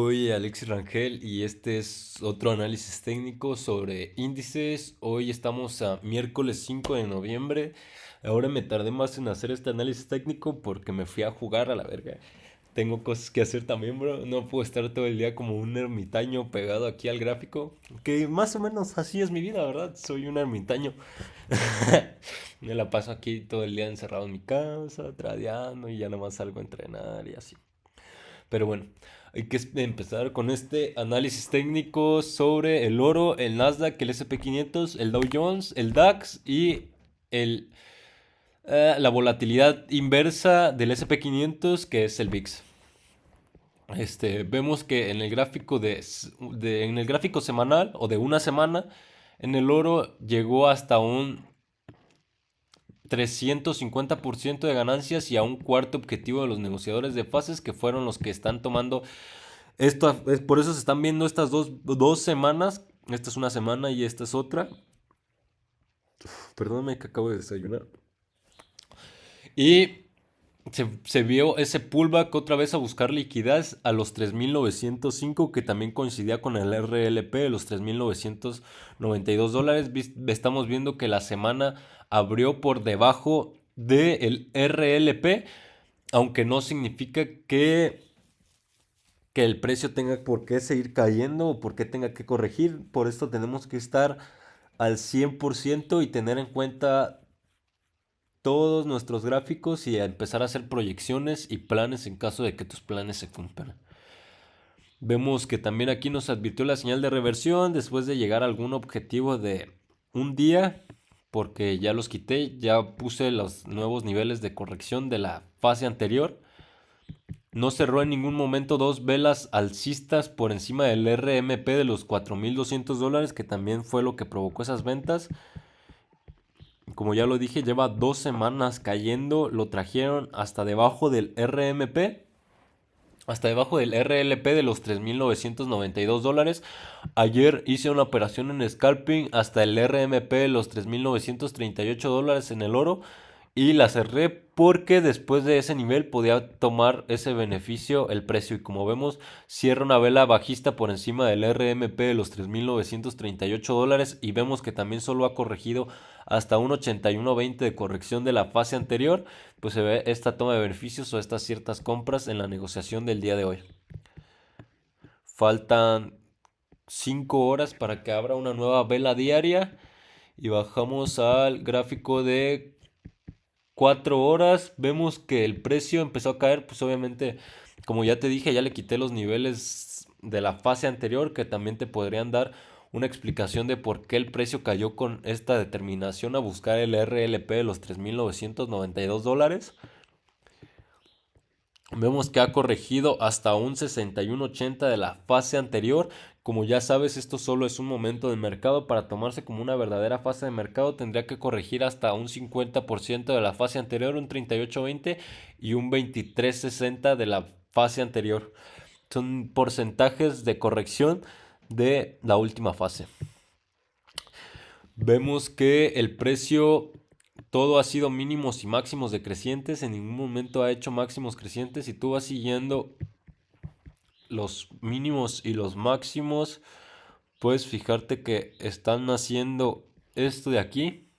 Soy Alexis Rangel y este es otro análisis técnico sobre índices. Hoy estamos a miércoles 5 de noviembre. Ahora me tardé más en hacer este análisis técnico porque me fui a jugar a la verga. Tengo cosas que hacer también, bro. No puedo estar todo el día como un ermitaño pegado aquí al gráfico. Que más o menos así es mi vida, ¿verdad? Soy un ermitaño. Me la paso aquí todo el día encerrado en mi casa, tradeando y ya nada más salgo a entrenar y así. Pero bueno, hay que empezar con este análisis técnico sobre el oro, el Nasdaq, el S&P 500, el Dow Jones, el DAX y el, la volatilidad inversa del S&P 500, que es el VIX. Vemos que en el gráfico en el gráfico semanal o de una semana, en el oro llegó hasta un 350% de ganancias y a un cuarto objetivo de los negociadores de fases, que fueron los que están tomando esto. Por eso se están viendo estas dos semanas. Esta es una semana y esta es otra. Perdóname que acabo de desayunar. Y se vio ese pullback otra vez a buscar liquidez a los 3.905, que también coincidía con el RLP de los $3.992. Estamos viendo que la semana abrió por debajo del RLP, aunque no significa que el precio tenga por qué seguir cayendo o por qué tenga que corregir. Por esto tenemos que estar al 100% y tener en cuenta todos nuestros gráficos y a empezar a hacer proyecciones y planes en caso de que tus planes se cumplan. Vemos que también aquí nos advirtió la señal de reversión después de llegar a algún objetivo de un día, porque ya los quité, ya puse los nuevos niveles de corrección de la fase anterior. No cerró en ningún momento dos velas alcistas por encima del RMP de los $4.200, que también fue lo que provocó esas ventas. Como ya lo dije, lleva 2 semanas cayendo, lo trajeron hasta debajo del RMP, hasta debajo del RLP de los $3.992. Ayer hice una operación en scalping hasta el RMP de los $3.938 en el oro y la cerré porque después de ese nivel podía tomar ese beneficio el precio, y como vemos cierra una vela bajista por encima del RMP de los $3.938 y vemos que también solo ha corregido hasta un 81.20 de corrección de la fase anterior. Pues se ve esta toma de beneficios o estas ciertas compras en la negociación del día de hoy. Faltan 5 horas para que abra una nueva vela diaria y bajamos al gráfico de 4 horas. Vemos que el precio empezó a caer, pues obviamente, como ya te dije, ya le quité los niveles de la fase anterior que también te podrían dar una explicación de por qué el precio cayó con esta determinación a buscar el RLP de los $3.992. Vemos que ha corregido hasta un 61.80 de la fase anterior. Como ya sabes, esto solo es un momento de mercado. Para tomarse como una verdadera fase de mercado tendría que corregir hasta un 50% de la fase anterior, un 38.20 y un 23.60 de la fase anterior. Son porcentajes de corrección de la última fase. Vemos que el precio, todo ha sido mínimos y máximos decrecientes, en ningún momento ha hecho máximos crecientes. Y tú vas siguiendo los mínimos y los máximos, puedes fijarte que están haciendo esto de aquí,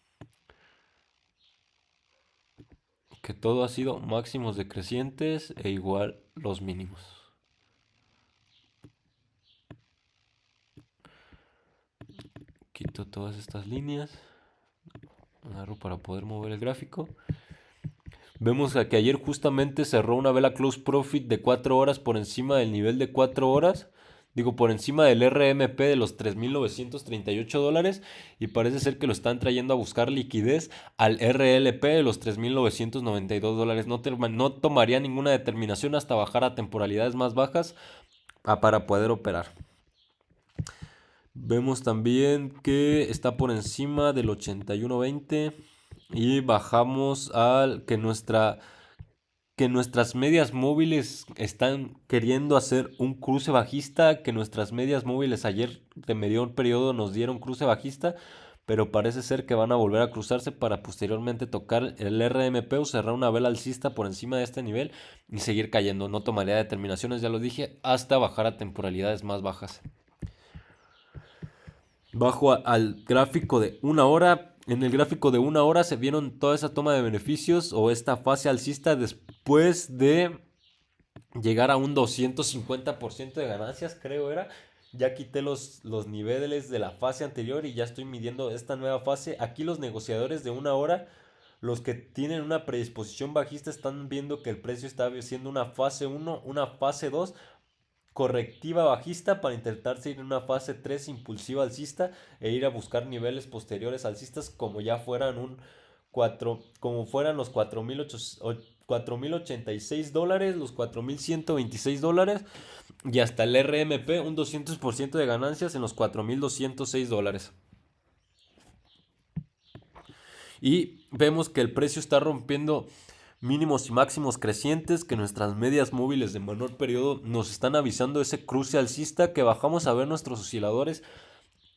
que todo ha sido máximos decrecientes e igual los mínimos. Quito todas estas líneas, agarro para poder mover el gráfico. Vemos que ayer justamente cerró una vela close profit de 4 horas por encima del nivel de 4 horas. Digo, por encima del RMP de los $3.938, y parece ser que lo están trayendo a buscar liquidez al RLP de los $3.992. No tomaría ninguna determinación hasta bajar a temporalidades más bajas para poder operar. Vemos también que está por encima del 81.20 y bajamos al que nuestras medias móviles están queriendo hacer un cruce bajista, que nuestras medias móviles ayer de medio periodo nos dieron cruce bajista. pero parece ser que van a volver a cruzarse para posteriormente tocar el RMP o cerrar una vela alcista por encima de este nivel y seguir cayendo. No tomaría determinaciones, ya lo dije, hasta bajar a temporalidades más bajas. Bajo al gráfico de una hora. En el gráfico de una hora se vieron toda esa toma de beneficios o esta fase alcista después de llegar a un 250% de ganancias, creo era. Ya quité los niveles de la fase anterior y ya estoy midiendo esta nueva fase. Aquí los negociadores de una hora, los que tienen una predisposición bajista, están viendo que el precio está siendo una fase uno, una fase 2 correctiva bajista para intentarse ir en una fase 3 impulsiva alcista e ir a buscar niveles posteriores alcistas como ya fueran un 4, como fueran los 4.086 dólares, los $4.126 y hasta el RMP un 200% de ganancias en los $4.206. Y vemos que el precio está rompiendo mínimos y máximos crecientes, que nuestras medias móviles de menor periodo nos están avisando ese cruce alcista, que bajamos a ver nuestros osciladores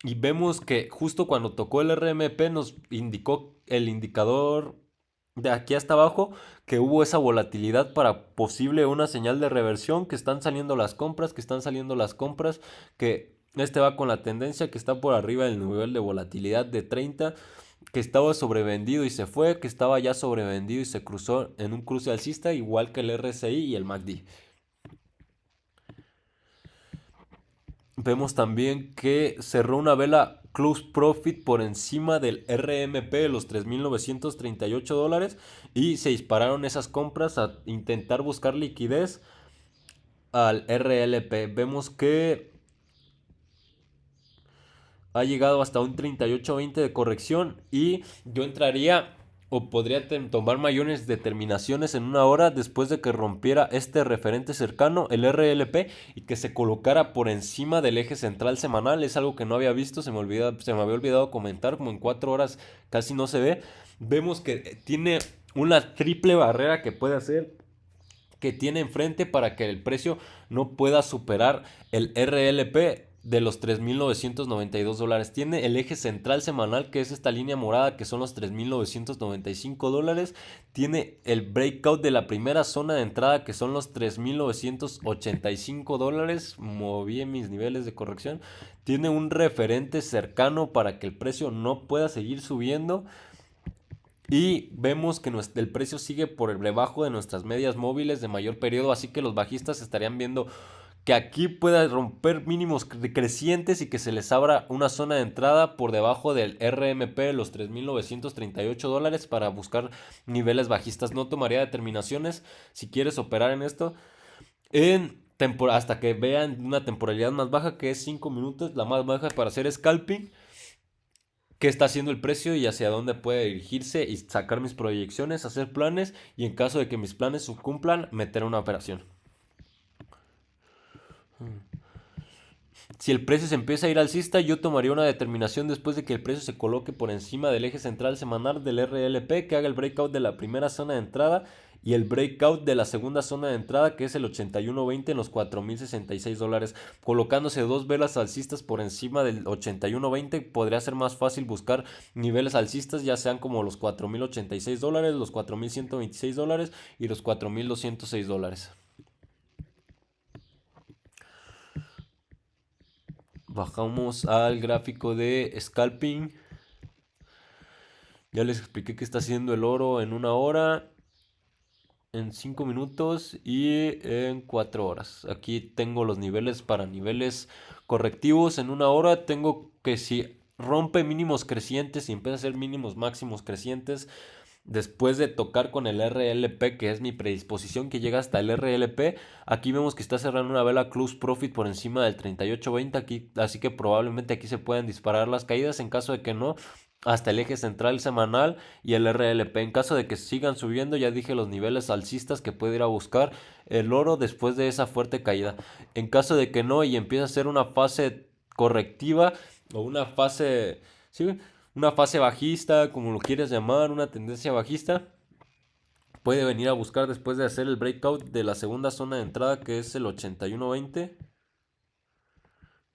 y vemos que justo cuando tocó el RMP nos indicó el indicador de aquí hasta abajo que hubo esa volatilidad para posible una señal de reversión, que están saliendo las compras, que este va con la tendencia que está por arriba del nivel de volatilidad de 30, que estaba sobrevendido y se fue, que estaba ya sobrevendido y se cruzó en un cruce alcista igual que el RSI y el MACD. Vemos también que cerró una vela close profit por encima del RMP de los $3.938 y se dispararon esas compras a intentar buscar liquidez al RLP. Vemos que ha llegado hasta un 38.20 de corrección y yo entraría o podría tomar mayores determinaciones en una hora después de que rompiera este referente cercano, el RLP, y que se colocara por encima del eje central semanal. Es algo que no había visto, se me había olvidado comentar, como en 4 horas casi no se ve. Vemos que tiene una triple barrera que puede hacer, que tiene enfrente para que el precio no pueda superar el RLP de los $3.992. Tiene el eje central semanal, que es esta línea morada, que son los $3.995. Tiene el breakout de la primera zona de entrada, que son los $3.985. Moví mis niveles de corrección. Tiene un referente cercano para que el precio no pueda seguir subiendo. Y vemos que el precio sigue por debajo de nuestras medias móviles de mayor periodo, así que los bajistas estarían viendo que aquí pueda romper mínimos crecientes y que se les abra una zona de entrada por debajo del RMP de los $3.938 para buscar niveles bajistas. No tomaría determinaciones si quieres operar en esto hasta que vean una temporalidad más baja, que es 5 minutos, la más baja para hacer scalping. Qué está haciendo el precio y hacia dónde puede dirigirse y sacar mis proyecciones, hacer planes y en caso de que mis planes se cumplan, meter una operación. Si el precio se empieza a ir alcista, yo tomaría una determinación después de que el precio se coloque por encima del eje central semanal del RLP, que haga el breakout de la primera zona de entrada y el breakout de la segunda zona de entrada, que es el 81.20 en los $4.066, colocándose dos velas alcistas por encima del 81.20. Podría ser más fácil buscar niveles alcistas, ya sean como los $4.086, los $4.126 y los $4.206. Bajamos al gráfico de scalping. Ya les expliqué qué está haciendo el oro en una hora, en 5 minutos y en 4 horas. Aquí tengo los niveles para niveles correctivos. En una hora tengo que, si rompe mínimos crecientes y empieza a hacer mínimos máximos crecientes, después de tocar con el RLP, que es mi predisposición, que llega hasta el RLP, aquí vemos que está cerrando una vela close profit por encima del 38.20 aquí, así que probablemente aquí se pueden disparar las caídas. En caso de que no, hasta el eje central semanal y el RLP. En caso de que sigan subiendo, ya dije los niveles alcistas que puede ir a buscar el oro después de esa fuerte caída. En caso de que no y empiece a ser una fase correctiva o una fase, ¿sí?, una fase bajista, como lo quieres llamar, una tendencia bajista, puede venir a buscar después de hacer el breakout de la segunda zona de entrada, que es el 81.20.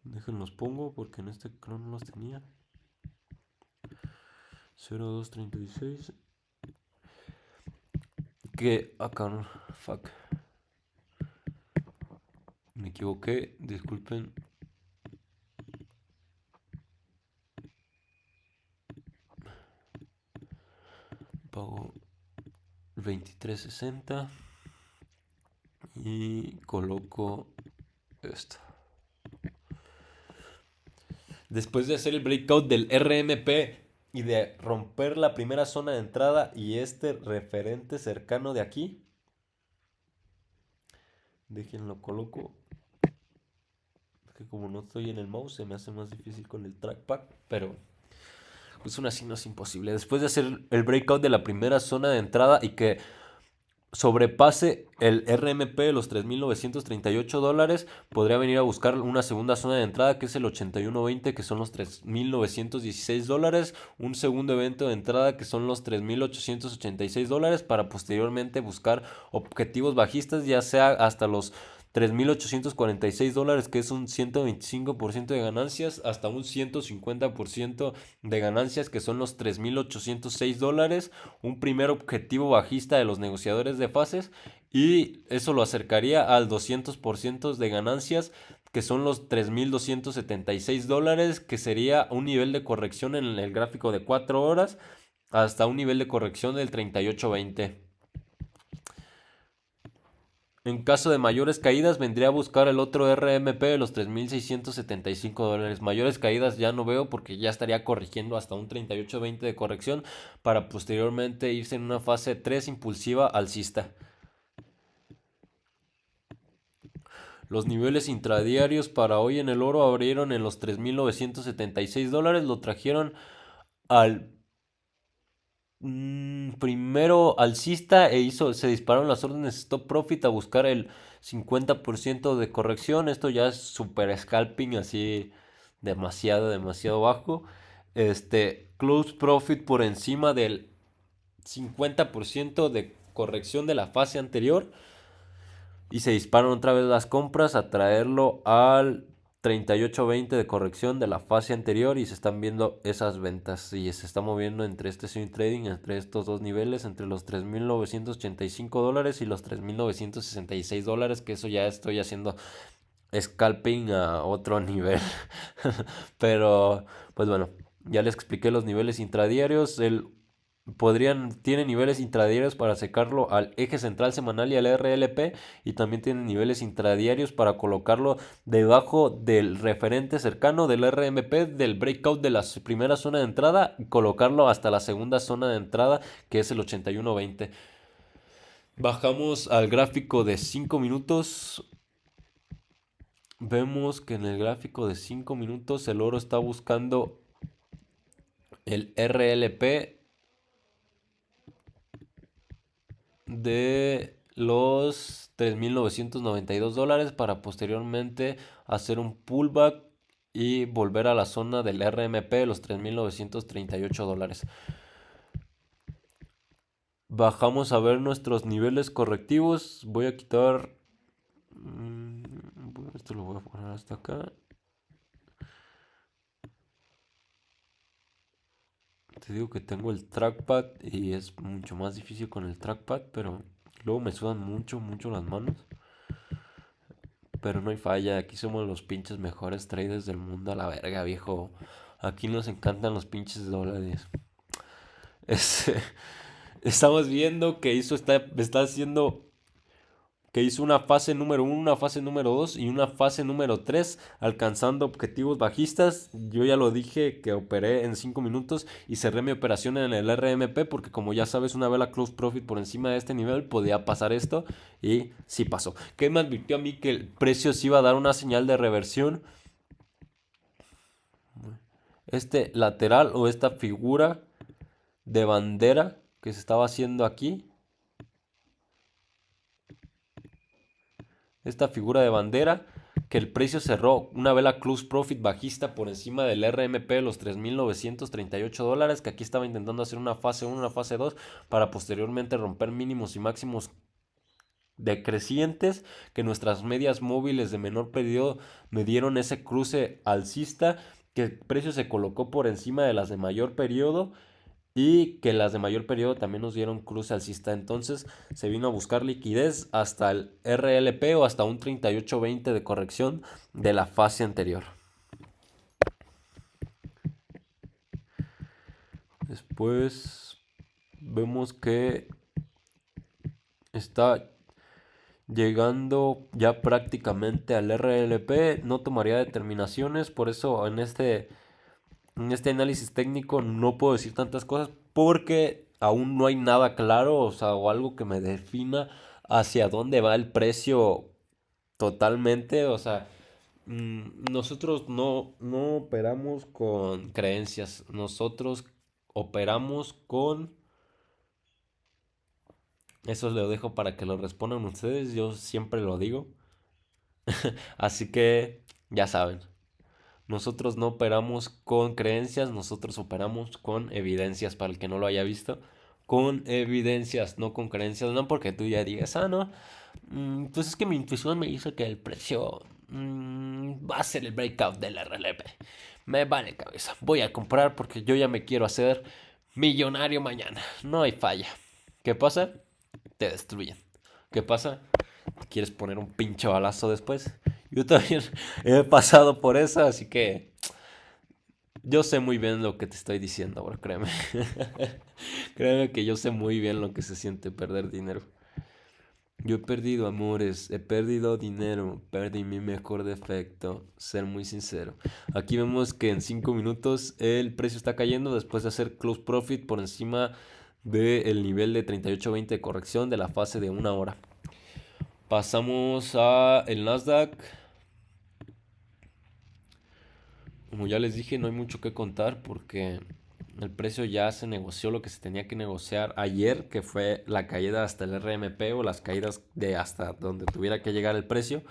Déjenlos pongo porque en este crono no los tenía. 0,236. Que acá no. Fuck. Me equivoqué. Disculpen. Pago 23.60. Y coloco esto. Después de hacer el breakout del RMP y de romper la primera zona de entrada y este referente cercano de aquí, déjenlo coloco. Que como no estoy en el mouse se me hace más difícil con el trackpad, pero pues aún así no es imposible. Después de hacer el breakout de la primera zona de entrada y que sobrepase el RMP de los $3,938, podría venir a buscar una segunda zona de entrada que es el 81.20, que son los $3,916, un segundo evento de entrada que son los $3,886, para posteriormente buscar objetivos bajistas, ya sea hasta los $3,846, que es un 125% de ganancias, hasta un 150% de ganancias, que son los $3,806, un primer objetivo bajista de los negociadores de fases, y eso lo acercaría al 200% de ganancias, que son los $3,276, que sería un nivel de corrección en el gráfico de 4 horas, hasta un nivel de corrección del 38.20. En caso de mayores caídas, vendría a buscar el otro RMP de los $3,675. Mayores caídas ya no veo porque ya estaría corrigiendo hasta un 38.20 de corrección para posteriormente irse en una fase 3 impulsiva alcista. Los niveles intradiarios para hoy en el oro abrieron en los $3,976. Lo trajeron al primero alcista se dispararon las órdenes stop profit a buscar el 50% de corrección. Esto ya es super scalping, así demasiado bajo. Close profit por encima del 50% de corrección de la fase anterior. Y se disparan otra vez las compras a traerlo al 38.20 de corrección de la fase anterior, y se están viendo esas ventas y se está moviendo entre este swing trading, entre estos dos niveles, entre los $3,985 y los $3,966, que eso ya estoy haciendo scalping a otro nivel. Pero pues bueno, ya les expliqué los niveles intradiarios. Tiene niveles intradiarios para secarlo al eje central semanal y al RLP, y también tiene niveles intradiarios para colocarlo debajo del referente cercano del RMP, del breakout de la primera zona de entrada, y colocarlo hasta la segunda zona de entrada, que es el 81.20. Bajamos al gráfico de 5 minutos. Vemos que en el gráfico de 5 minutos el oro está buscando el RLP de los $3,992 para posteriormente hacer un pullback y volver a la zona del RMP de los $3,938. Bajamos a ver nuestros niveles correctivos. Voy a quitar... esto lo voy a poner hasta acá. Te digo que tengo el trackpad y es mucho más difícil con el trackpad, pero luego me sudan mucho las manos. Pero no hay falla, aquí somos los pinches mejores traders del mundo, a la verga, viejo. Aquí nos encantan los pinches dólares. Es- Estamos viendo que está haciendo, que hizo una fase número 1, una fase número 2 y una fase número 3, alcanzando objetivos bajistas. Yo ya lo dije que operé en 5 minutos y cerré mi operación en el RMP porque, como ya sabes, una vela close profit por encima de este nivel podía pasar esto, y sí pasó. ¿Qué me advirtió a mí? Que el precio sí iba a dar una señal de reversión. Este lateral o esta figura de bandera que se estaba haciendo aquí, esta figura de bandera, que el precio cerró una vela close profit bajista por encima del RMP de los $3,938, que aquí estaba intentando hacer una fase 1, una fase 2, para posteriormente romper mínimos y máximos decrecientes, que nuestras medias móviles de menor periodo me dieron ese cruce alcista, que el precio se colocó por encima de las de mayor periodo, y que las de mayor periodo también nos dieron cruce alcista. Entonces se vino a buscar liquidez hasta el RLP o hasta un 38.20 de corrección de la fase anterior. Después vemos que está llegando ya prácticamente al RLP. No tomaría determinaciones, por eso en este análisis técnico no puedo decir tantas cosas porque aún no hay nada claro, o sea, o algo que me defina hacia dónde va el precio totalmente, o sea, nosotros no operamos con creencias, nosotros operamos con... Eso lo dejo para que lo respondan ustedes, yo siempre lo digo, así que ya saben. Nosotros no operamos con creencias, nosotros operamos con evidencias, para el que no lo haya visto. Con evidencias, no con creencias, no porque tú ya digas, no, pues es que mi intuición me dice que el precio va a ser el breakout del RLP. Me vale cabeza, voy a comprar porque yo ya me quiero hacer millonario mañana. No hay falla. ¿Qué pasa? Te destruyen. ¿Qué pasa? ¿Quieres poner un pinche balazo después? Yo también he pasado por eso, así que yo sé muy bien lo que te estoy diciendo, bro, créeme. Créeme que yo sé muy bien lo que se siente perder dinero. Yo he perdido amores, he perdido dinero, perdí mi mejor defecto, ser muy sincero. Aquí vemos que en 5 minutos el precio está cayendo después de hacer close profit por encima del nivel de 38.20 de corrección de la fase de una hora. Pasamos a el Nasdaq. Como ya les dije, no hay mucho que contar porque el precio ya se negoció lo que se tenía que negociar ayer, que fue la caída hasta el RMP o las caídas de hasta donde tuviera que llegar el precio.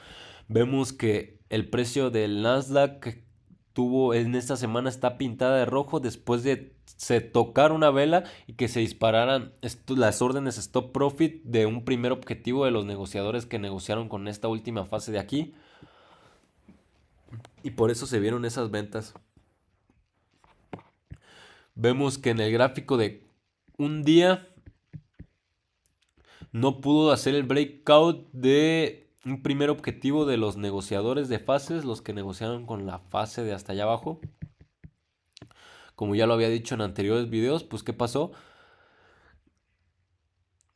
Vemos que el precio del Nasdaq tuvo en esta semana está pintada de rojo después de se tocar una vela y que se dispararan las órdenes stop profit de un primer objetivo de los negociadores que negociaron con esta última fase de aquí. Y por eso se vieron esas ventas. Vemos que en el gráfico de un día no pudo hacer el breakout de un primer objetivo de los negociadores de fases, los que negociaron con la fase de hasta allá abajo. Como ya lo había dicho en anteriores videos, pues ¿qué pasó?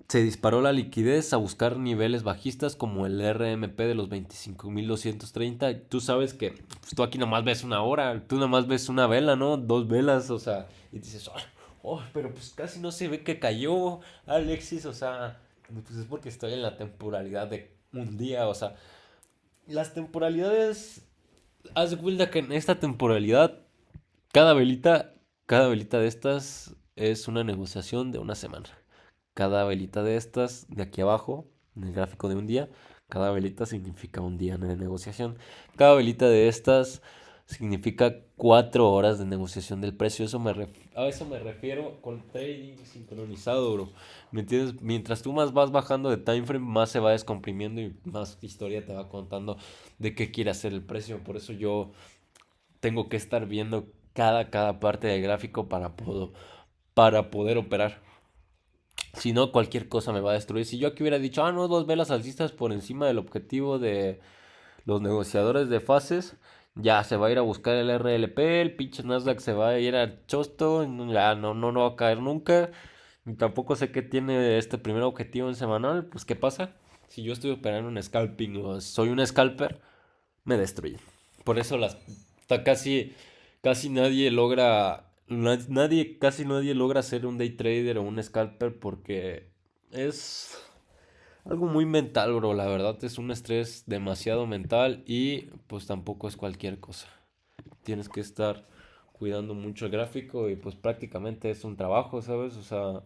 Se disparó la liquidez a buscar niveles bajistas como el RMP de los 25.230. Tú sabes que pues, tú aquí nomás ves una hora, tú nomás ves una vela, ¿no? Dos velas, o sea, y dices, pero pues casi no se ve que cayó Alexis, o sea, pues es porque estoy en la temporalidad de un día, o sea, las temporalidades, haz de cuenta que en esta temporalidad, cada velita, cada velita de estas es una negociación de una semana. Cada velita de estas, de aquí abajo, en el gráfico de un día, cada velita significa un día de negociación. Cada velita de estas significa 4 horas de negociación del precio. A eso me refiero con trading sincronizado, bro. ¿Me entiendes? Mientras tú más vas bajando de time frame, más se va descomprimiendo y más historia te va contando de qué quiere hacer el precio. Por eso yo tengo que estar viendo cada parte del gráfico para poder operar. Si no, cualquier cosa me va a destruir. Si yo aquí hubiera dicho, no, dos velas alcistas por encima del objetivo de los negociadores de fases, ya se va a ir a buscar el RLP, el pinche Nasdaq se va a ir al chosto, ya no va a caer nunca. Y tampoco sé qué tiene este primer objetivo en semanal, pues ¿qué pasa? Si yo estoy operando un scalping o soy un scalper, me destruyen. Por eso casi nadie casi nadie logra ser un day trader o un scalper porque es algo muy mental, bro. La verdad es un estrés demasiado mental y pues tampoco es cualquier cosa. Tienes que estar cuidando mucho el gráfico y pues prácticamente es un trabajo, ¿sabes? O sea,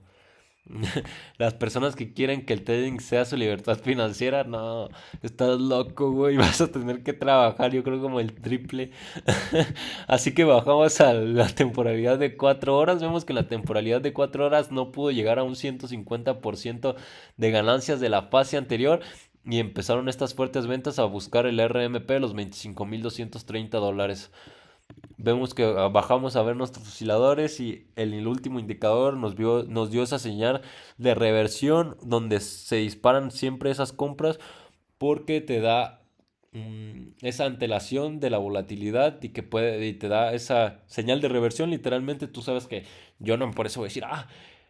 las personas que quieren que el trading sea su libertad financiera, no, estás loco, güey, vas a tener que trabajar, yo creo como el triple. Así que bajamos a la temporalidad de 4 horas, vemos que la temporalidad de 4 horas no pudo llegar a un 150% de ganancias de la fase anterior y empezaron estas fuertes ventas a buscar el RMP, los $25.230. Vemos que bajamos a ver nuestros osciladores y el último indicador nos dio esa señal de reversión donde se disparan siempre esas compras porque te da esa antelación de la volatilidad y te da esa señal de reversión. Literalmente tú sabes que yo no por eso voy a decir,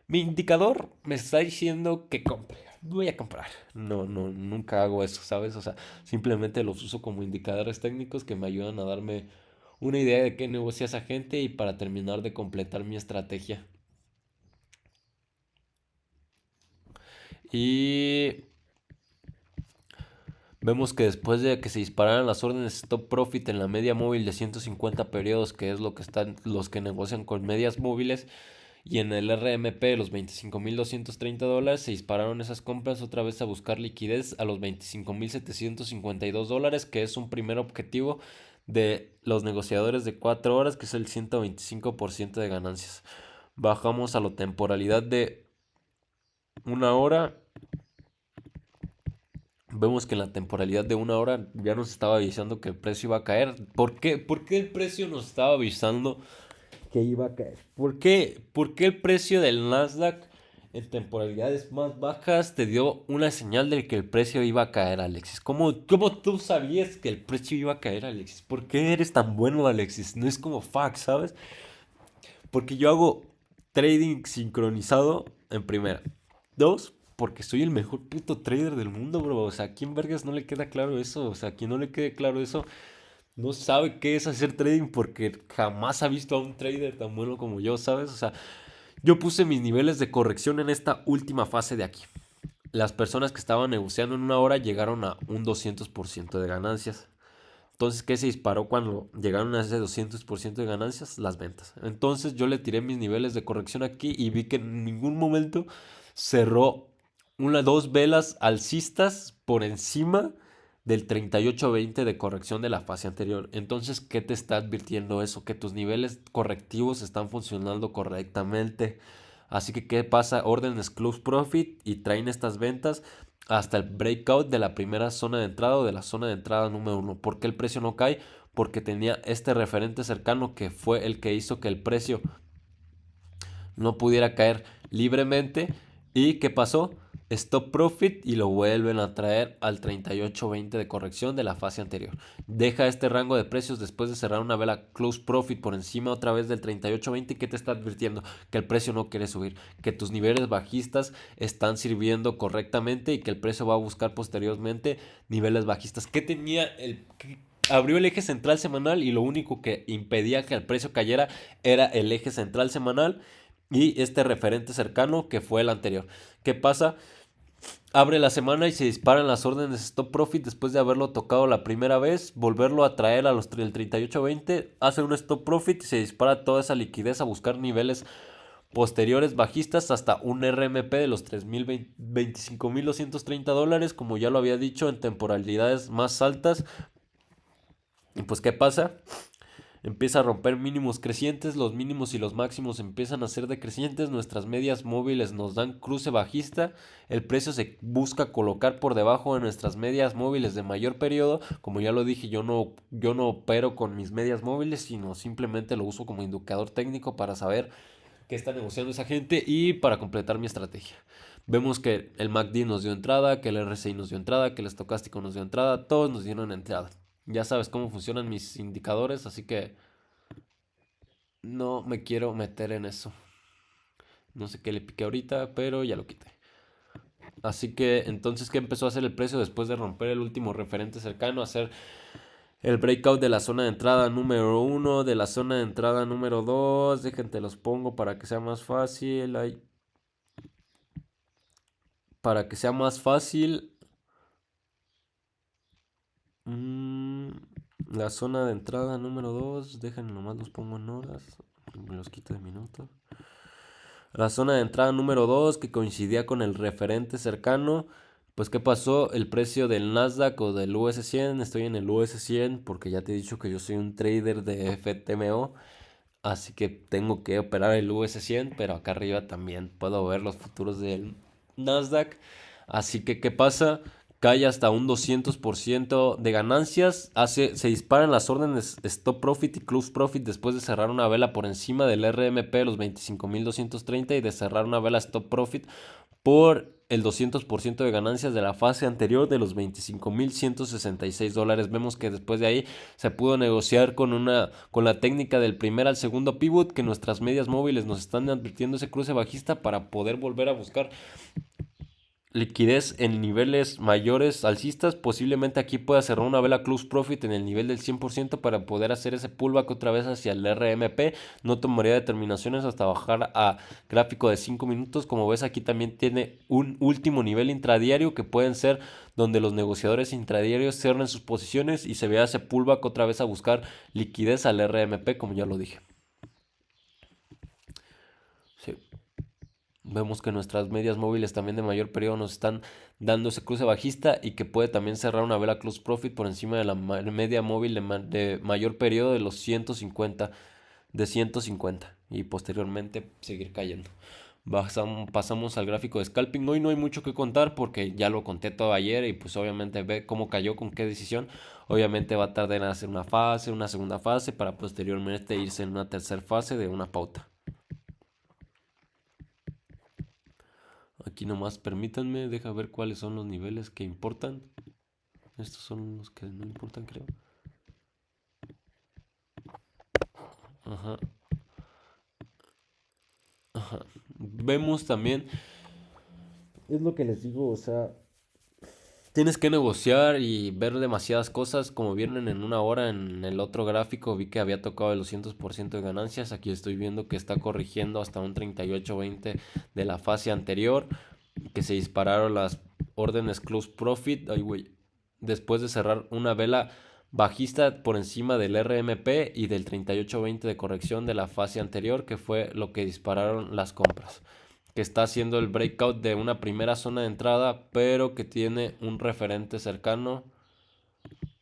mi indicador me está diciendo que compre, voy a comprar. No, no, nunca hago eso, ¿sabes? O sea, simplemente los uso como indicadores técnicos que me ayudan a darme una idea de qué negocia esa gente y para terminar de completar mi estrategia. Y vemos que después de que se dispararan las órdenes stop profit en la media móvil de 150 periodos, que es lo que están los que negocian con medias móviles, y en el RMP los $25,230, se dispararon esas compras otra vez a buscar liquidez a los $25,752, que es un primer objetivo de los negociadores de 4 horas, que es el 125% de ganancias. Bajamos a la temporalidad de una hora. Vemos que en la temporalidad de una hora ya nos estaba avisando que el precio iba a caer. ¿Por qué el precio nos estaba avisando que iba a caer? ¿Por qué el precio del Nasdaq en temporalidades más bajas te dio una señal de que el precio iba a caer, Alexis? ¿Cómo tú sabías que el precio iba a caer, Alexis? ¿Por qué eres tan bueno, Alexis? No es como fact, ¿sabes? Porque yo hago trading sincronizado en primera. Dos, porque soy el mejor puto trader del mundo, bro. O sea, ¿a quién vergas no le queda claro eso? O sea, a quien no le quede claro eso, no sabe qué es hacer trading porque jamás ha visto a un trader tan bueno como yo, ¿sabes? O sea, yo puse mis niveles de corrección en esta última fase de aquí. Las personas que estaban negociando en una hora llegaron a un 200% de ganancias. Entonces, ¿qué se disparó cuando llegaron a ese 200% de ganancias? Las ventas. Entonces yo le tiré mis niveles de corrección aquí y vi que en ningún momento cerró dos velas alcistas por encima del 38-20 de corrección de la fase anterior. Entonces, ¿qué te está advirtiendo eso? Que tus niveles correctivos están funcionando correctamente. Así que, ¿qué pasa? Órdenes close profit y traen estas ventas hasta el breakout de la primera zona de entrada o de la zona de entrada número uno. ¿Por qué el precio no cae? Porque tenía este referente cercano que fue el que hizo que el precio no pudiera caer libremente. ¿Y qué pasó? Stop profit y lo vuelven a traer al 38.20 de corrección de la fase anterior. Deja este rango de precios después de cerrar una vela close profit por encima otra vez del 38.20. ¿Qué te está advirtiendo? Que el precio no quiere subir, que tus niveles bajistas están sirviendo correctamente y que el precio va a buscar posteriormente niveles bajistas. ¿Qué tenía abrió el eje central semanal y lo único que impedía que el precio cayera era el eje central semanal y este referente cercano que fue el anterior? ¿Qué pasa? Abre la semana y se disparan las órdenes stop profit después de haberlo tocado la primera vez, volverlo a traer a los del 38.20, hace un stop profit y se dispara toda esa liquidez a buscar niveles posteriores bajistas hasta un RMP de los $25,230, como ya lo había dicho, en temporalidades más altas. Y pues, ¿qué pasa? Empieza a romper mínimos crecientes, los mínimos y los máximos empiezan a ser decrecientes, nuestras medias móviles nos dan cruce bajista, el precio se busca colocar por debajo de nuestras medias móviles de mayor periodo. Como ya lo dije, yo no opero con mis medias móviles, sino simplemente lo uso como indicador técnico para saber qué está negociando esa gente y para completar mi estrategia. Vemos que el MACD nos dio entrada, que el RSI nos dio entrada, que el estocástico nos dio entrada, todos nos dieron entrada. Ya sabes cómo funcionan mis indicadores, así que no me quiero meter en eso. No sé qué le piqué ahorita, pero ya lo quité. Así que entonces, ¿qué empezó a hacer el precio después de romper el último referente cercano? Hacer el breakout de la zona de entrada número uno, de la zona de entrada número 2. Déjenme los pongo para que sea más fácil. Para que sea más fácil. Mm, la zona de entrada número 2. Déjenme nomás los pongo en horas. Me los quito de minutos. La zona de entrada número 2 que coincidía con el referente cercano. Pues, ¿qué pasó? El precio del Nasdaq o del US 100. Estoy en el US 100 porque ya te he dicho que yo soy un trader de FTMO. Así que tengo que operar el US 100, pero acá arriba también puedo ver los futuros del Nasdaq. Así que, ¿qué pasa? cae hasta un 200% de ganancias, se disparan las órdenes Stop Profit y Close Profit después de cerrar una vela por encima del RMP de los 25.230 y de cerrar una vela Stop Profit por el 200% de ganancias de la fase anterior de los $25.166. Vemos que después de ahí se pudo negociar con la técnica del primer al segundo pivot, que nuestras medias móviles nos están advirtiendo ese cruce bajista para poder volver a buscar liquidez en niveles mayores alcistas. Posiblemente aquí pueda cerrar una vela close profit en el nivel del 100% para poder hacer ese pullback otra vez hacia el RMP. No tomaría determinaciones hasta bajar a gráfico de 5 minutos. Como ves, aquí también tiene un último nivel intradiario que pueden ser donde los negociadores intradiarios cierren sus posiciones y se vea ese pullback otra vez a buscar liquidez al RMP, como ya lo dije. Sí. Vemos que nuestras medias móviles también de mayor periodo nos están dando ese cruce bajista y que puede también cerrar una vela close profit por encima de la media móvil de mayor periodo de los 150, y posteriormente seguir cayendo. Pasamos al gráfico de scalping. Hoy no hay mucho que contar porque ya lo conté todo ayer y pues obviamente ve cómo cayó, con qué decisión. Obviamente va a tardar en hacer una fase, una segunda fase para posteriormente irse en una tercera fase de una pauta. Aquí nomás permítanme, deja ver cuáles son los niveles que importan. Estos son los que no importan, creo. Ajá. Ajá. Vemos también, es lo que les digo, o sea, tienes que negociar y ver demasiadas cosas. Como vieron en una hora en el otro gráfico, vi que había tocado el 200% de ganancias. Aquí estoy viendo que está corrigiendo hasta un 38.20 de la fase anterior, que se dispararon las órdenes close profit. Ay, güey. Después de cerrar una vela bajista por encima del RMP y del 38.20 de corrección de la fase anterior, que fue lo que dispararon las compras, que está haciendo el breakout de una primera zona de entrada, pero que tiene un referente cercano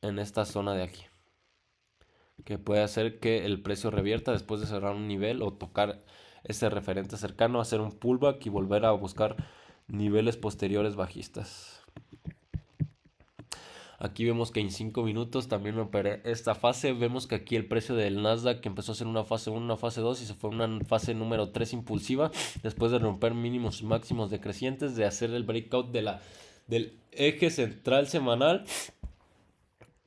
en esta zona de aquí, que puede hacer que el precio revierta después de cerrar un nivel o tocar ese referente cercano, hacer un pullback y volver a buscar niveles posteriores bajistas. Aquí vemos que en 5 minutos también me operé esta fase. Vemos que aquí el precio del Nasdaq, que empezó a ser una fase 1, una fase 2 y se fue a una fase número 3 impulsiva, después de romper mínimos y máximos decrecientes, de hacer el breakout del eje central semanal,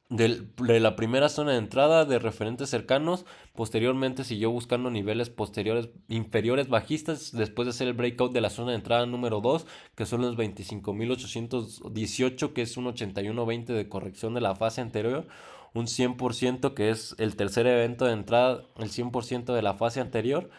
de la primera zona de entrada de referentes cercanos. Posteriormente siguió buscando niveles posteriores inferiores bajistas después de hacer el breakout de la zona de entrada número 2, que son los 25.818, que es un 81.20 de corrección de la fase anterior, un 100% que es el tercer evento de entrada, el 100% de la fase anterior,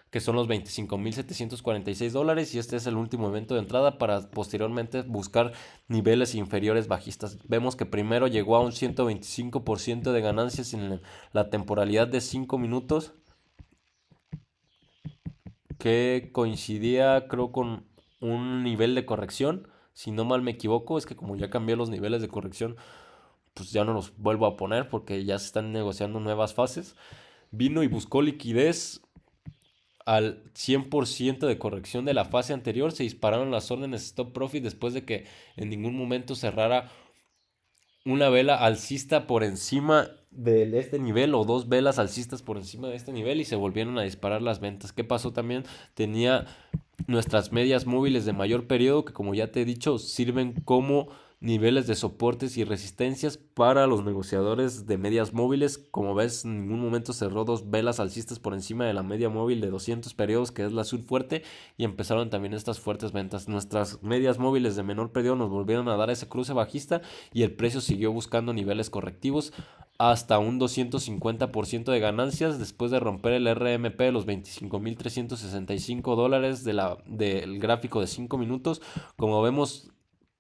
que son los $25.746, y este es el último evento de entrada para posteriormente buscar niveles inferiores bajistas. Vemos que primero llegó a un 125% de ganancias en la temporalidad de 5 minutos, que coincidía creo con un nivel de corrección, si no mal me equivoco. Es que como ya cambié los niveles de corrección, pues ya no los vuelvo a poner porque ya se están negociando nuevas fases. Vino y buscó liquidez al 100% de corrección de la fase anterior. Se dispararon las órdenes stop profit después de que en ningún momento cerrara una vela alcista por encima de este nivel o dos velas alcistas por encima de este nivel, y se volvieron a disparar las ventas. ¿Qué pasó también? Tenía nuestras medias móviles de mayor periodo, que como ya te he dicho sirven como niveles de soportes y resistencias para los negociadores de medias móviles. Como ves, en ningún momento cerró dos velas alcistas por encima de la media móvil de 200 periodos, que es la azul fuerte, y empezaron también estas fuertes ventas. Nuestras medias móviles de menor periodo nos volvieron a dar ese cruce bajista y el precio siguió buscando niveles correctivos hasta un 250% de ganancias después de romper el RMP de los $25.365 del gráfico de 5 minutos. Como vemos,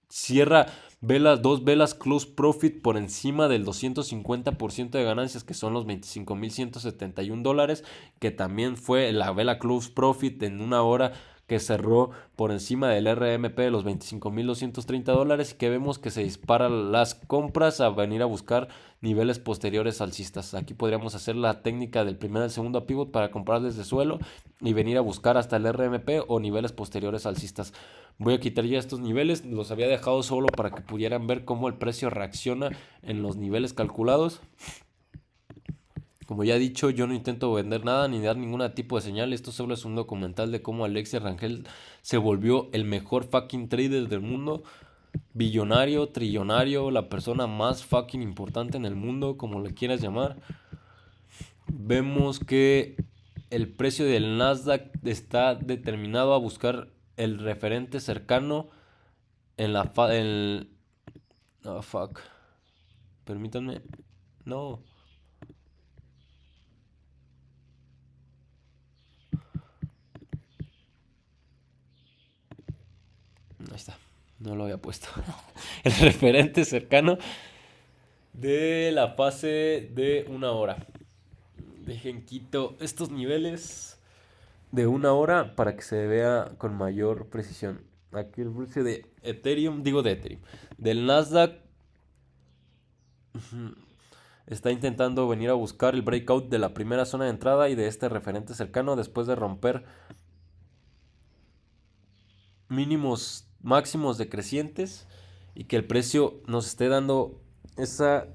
cierra dos velas close profit por encima del 250% de ganancias, que son los $25.171, que también fue la vela close profit en una hora que cerró por encima del RMP de los $25,230 y que vemos que se disparan las compras a venir a buscar niveles posteriores alcistas. Aquí podríamos hacer la técnica del primer al segundo pivot para comprar desde suelo y venir a buscar hasta el RMP o niveles posteriores alcistas. Voy a quitar ya estos niveles, los había dejado solo para que pudieran ver cómo el precio reacciona en los niveles calculados. Como ya he dicho, yo no intento vender nada ni dar ningún tipo de señal. Esto solo es un documental de cómo Alexis Rangel se volvió el mejor fucking trader del mundo. Billonario, trillonario, la persona más fucking importante en el mundo, como le quieras llamar. Vemos que el precio del Nasdaq está determinado a buscar el referente cercano en la... Oh, fuck. Permítanme. No. Ahí está. No lo había puesto. El referente cercano de la fase de una hora. Dejen quito estos niveles de una hora para que se vea con mayor precisión. Aquí el precio de Ethereum, del Nasdaq está intentando venir a buscar el breakout de la primera zona de entrada y de este referente cercano después de romper mínimos máximos decrecientes y que el precio nos esté dando esa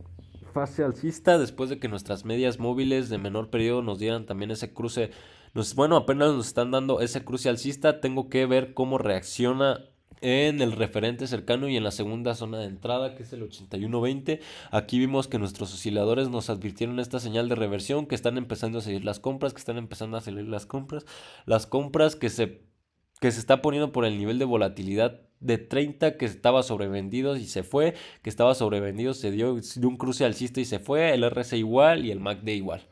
fase alcista después de que nuestras medias móviles de menor periodo nos dieran también ese cruce. Bueno, apenas nos están dando ese cruce alcista. Tengo que ver cómo reacciona en el referente cercano y en la segunda zona de entrada, que es el 81.20. Aquí vimos que nuestros osciladores nos advirtieron esta señal de reversión, que están empezando a seguir las compras, las compras que se está poniendo por el nivel de volatilidad de 30 que estaba sobrevendido y se fue, que estaba sobrevendido, se dio de un cruce alcista y se fue, el RC igual y el MACD igual.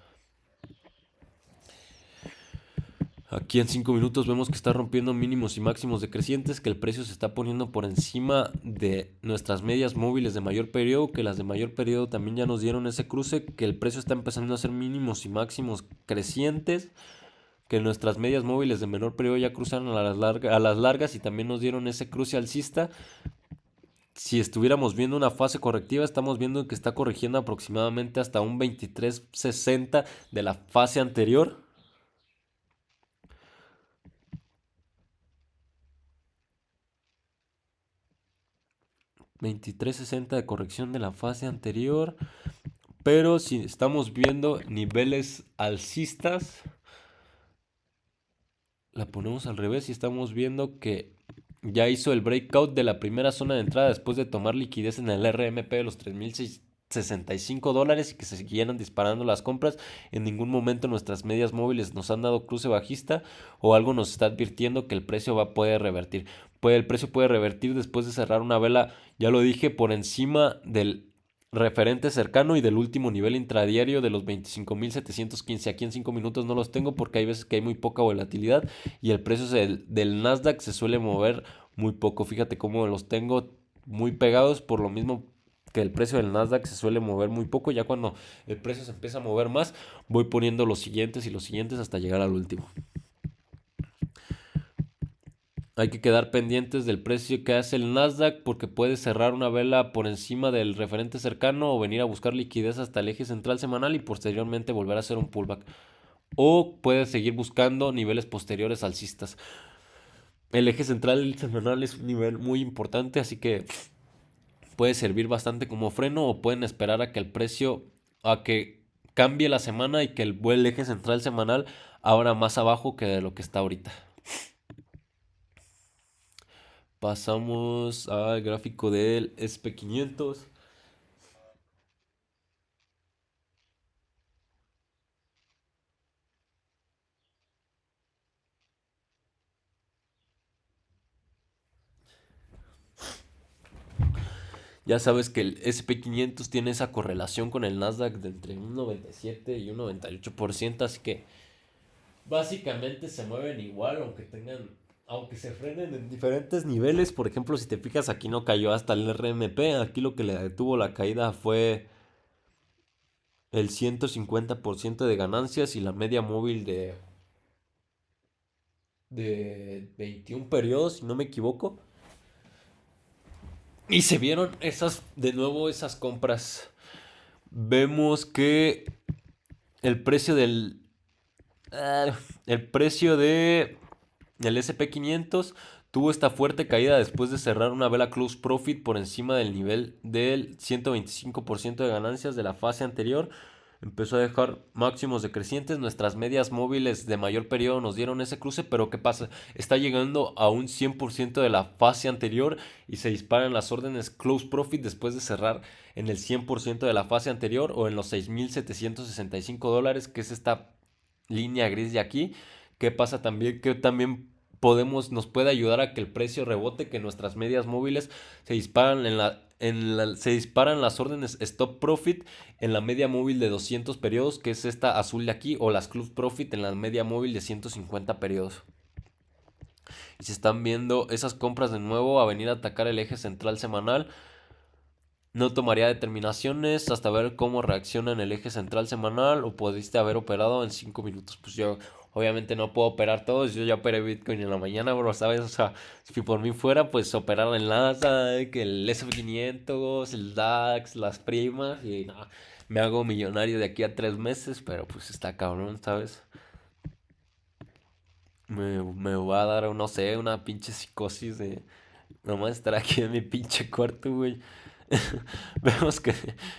Aquí en 5 minutos vemos que está rompiendo mínimos y máximos decrecientes, que el precio se está poniendo por encima de nuestras medias móviles de mayor periodo, que las de mayor periodo también ya nos dieron ese cruce, que el precio está empezando a hacer mínimos y máximos crecientes, que nuestras medias móviles de menor periodo ya cruzaron a las largas y también nos dieron ese cruce alcista. Si estuviéramos viendo una fase correctiva, estamos viendo que está corrigiendo aproximadamente hasta un 23.60 de la fase anterior. $23.60 de corrección de la fase anterior. Pero si estamos viendo niveles alcistas, la ponemos al revés y estamos viendo que ya hizo el breakout de la primera zona de entrada después de tomar liquidez en el RMP de los $3,065 y que se siguieran disparando las compras. En ningún momento nuestras medias móviles nos han dado cruce bajista o algo nos está advirtiendo que el precio puede revertir. El precio puede revertir después de cerrar una vela, ya lo dije, por encima del referente cercano y del último nivel intradiario de los 25.715. Aquí en 5 minutos no los tengo porque hay veces que hay muy poca volatilidad y el precio del Nasdaq se suele mover muy poco. Fíjate cómo los tengo muy pegados por lo mismo que el precio del Nasdaq se suele mover muy poco. Ya cuando el precio se empieza a mover más, voy poniendo los siguientes y los siguientes hasta llegar al último. Hay que quedar pendientes del precio que hace el Nasdaq porque puede cerrar una vela por encima del referente cercano o venir a buscar liquidez hasta el eje central semanal y posteriormente volver a hacer un pullback. O puede seguir buscando niveles posteriores alcistas. El eje central semanal es un nivel muy importante, así que puede servir bastante como freno o pueden esperar a que el precio, a que cambie la semana y que el eje central semanal abra más abajo que de lo que está ahorita. Pasamos al gráfico del SP500. Ya sabes que el SP500 tiene esa correlación con el Nasdaq de entre un 97 y un 98%, así que básicamente se mueven igual, aunque se frenen en diferentes niveles. Por ejemplo, si te fijas, aquí no cayó hasta el RMP, aquí lo que le detuvo la caída fue el 150% de ganancias y la media móvil de 21 periodos, si no me equivoco. Y se vieron esas, de nuevo, esas compras. Vemos que el precio del, el precio de el SP 500 tuvo esta fuerte caída después de cerrar una vela close profit por encima del nivel del 125% de ganancias de la fase anterior. Empezó a dejar máximos decrecientes. Nuestras medias móviles de mayor periodo nos dieron ese cruce, pero ¿qué pasa? Está llegando a un 100% de la fase anterior y se disparan las órdenes close profit después de cerrar en el 100% de la fase anterior o en los $6,765, que es esta línea gris de aquí. ¿Qué pasa también? Que también nos puede ayudar a que el precio rebote, que nuestras medias móviles se disparan se disparan las órdenes stop profit en la media móvil de 200 periodos, que es esta azul de aquí, o las club profit en la media móvil de 150 periodos. Y se están viendo esas compras de nuevo a venir a atacar el eje central semanal. No tomaría determinaciones hasta ver cómo reacciona en el eje central semanal, o pudiste haber operado en 5 minutos. Pues yo obviamente no puedo operar todos. Yo ya operé Bitcoin en la mañana, bro, ¿sabes? O sea, si por mí fuera, pues operar en Nasdaq, el S&P 500, el DAX, las primas. Y no, me hago millonario de aquí a 3 meses, pero pues está cabrón, ¿sabes? Me va a dar, no sé, una pinche psicosis de nomás estar aquí en mi pinche cuarto, güey. Vemos que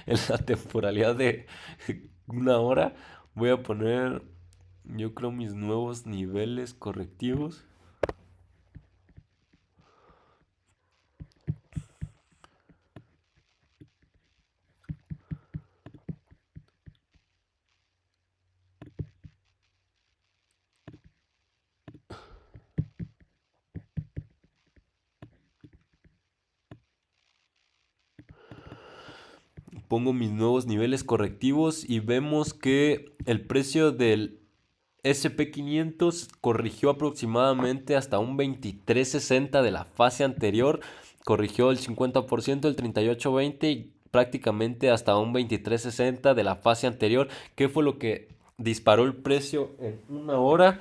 en la temporalidad de 1 hora voy a poner, yo creo, mis nuevos niveles correctivos. Pongo mis nuevos niveles correctivos y vemos que el precio del SP 500 corrigió aproximadamente hasta un 23.60 de la fase anterior. Corrigió el 50%, el 38.20 y prácticamente hasta un 23.60 de la fase anterior. ¿Qué fue lo que disparó el precio en 1 hora?